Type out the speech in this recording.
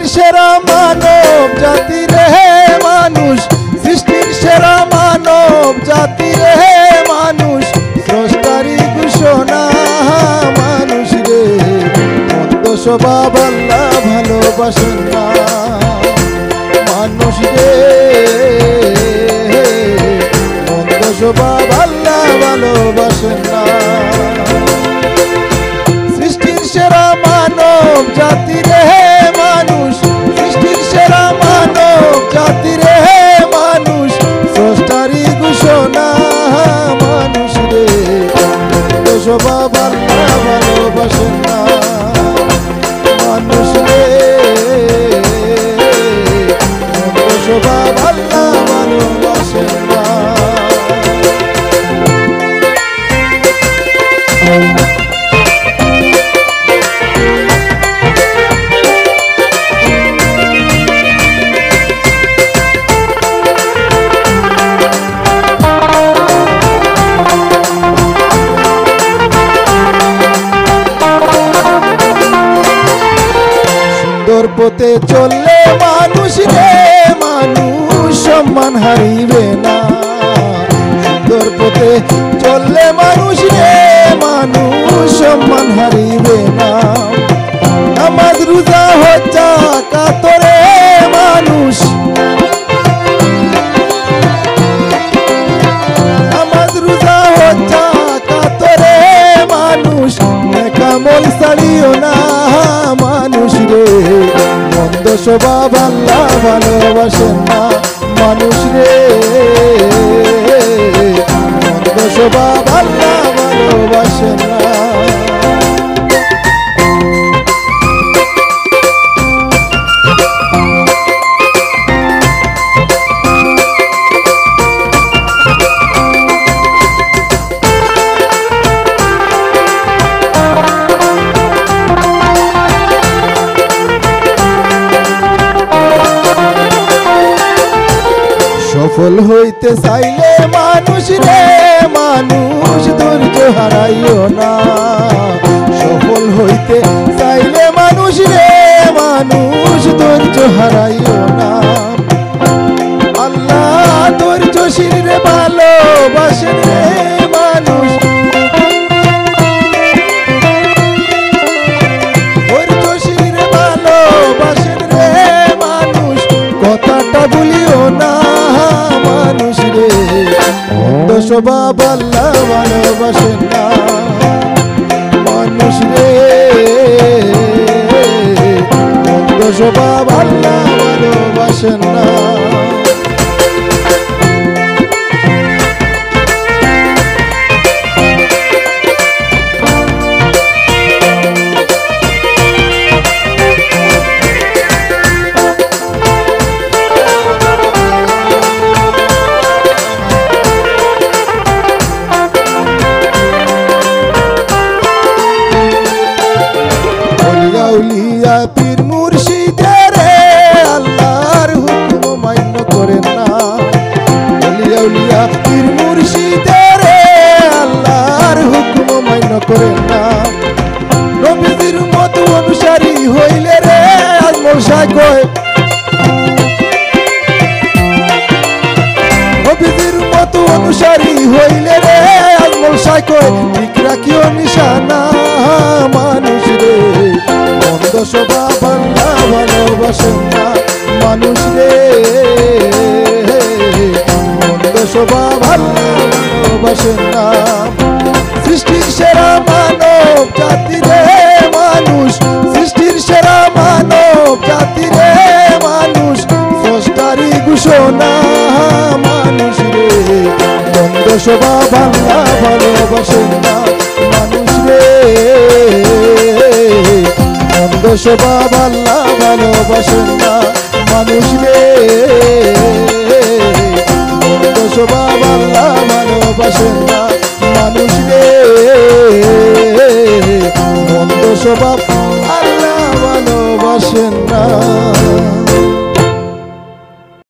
সৃষ্টির সেরা মানব জাতি রে মানুষ, সৃষ্টির সেরা মানব জাতি রে মানুষ, স্রষ্টারি ঘোষণা মানুষ রে, মন্দ স্বভাব আল্লাহ ভালোবাসেন না মানুষ রে, মন্দ স্বভাব আল্লাহ ভালোবাসেন না। সৃষ্টির সেরা মানব জাতি রে মানুষ, সৃষ্টির সেরা মানব জাতি রে মানুষ, স্রষ্টারি ঘোষণা মানুষ রে, মন্দ স্বভাব আল্লাহ ভালোবাসেন না মানুষ রে, মন্দ স্বভাব আল্লাহ ভালোবাসেন না। পথে চললে মানুষ রে মানুষ সম্মান হারিবে না, সুন্দর পথে চললে মানুষ রে মানুষ সম্মান হারিবে না, নামাজ রোজা হজ যাকাত রে মানুষ, নামাজ রোজা হজ যাকাত রে মানুষ, নেক আমল ছাড়িও না মানুষ রে, মন্দ স্বভাব আল্লাহ ভালোবাসেন না মানুষ রে, মন্দ স্বভাব আল্লাহ ভালোবাসেন না। সফল হইতে চাইলে মানুষ রে মানুষ ধৈর্য হারাইও না, সফল হইতে চাইলে মানুষ রে মানুষ ধৈর্য হারাইও না, আল্লাহ ধৈর্যশীল রে ভালোবাসেন রে মানুষ, ধৈর্যশীল রে ভালোবাসেন রে মানুষ, কথাটা ভুলিও না মানুষ রে, মন্দ স্বভাব আল্লাহ ভালোবাসেন না মানুষ রে, মন্দ স্বভাব আল্লাহ ভালোবাসেন না। আউলিয়া পীর মুর্শিদের আল্লাহর হুকুম মান্য করেন না, আউলিয়া পীর মুর্শিদের আল্লাহর হুকুম মান্য করেন না, নবীজির মত অনুসারী হইলে রে আজমল শাহ কয়, নবীজির মত অনুসারী হইলে রে আজমল শাহ কয়, ঠিক রাখিও নিশানা মানুষ রে, মন্দ স্বভাব আল্লাহ ভালোবাসেন না মানুষ রে, মন্দ স্বভাব আল্লাহ ভালোবাসেন না। সৃষ্টির সেরা মানব জাতি রে মানুষ, সৃষ্টির সেরা মানব জাতি রে মানুষ, স্রষ্টারি ঘোষণা মানুষ রে, মন্দ স্বভাব আল্লাহ ভালোবাসেন না মানুষ রে, মন্দ স্বভাব আল্লাহ ভালোবাসেন না মানুষ রে, মন্দ স্বভাব আল্লাহ ভালোবাসেন না মানুষ রে, মন্দ স্বভাব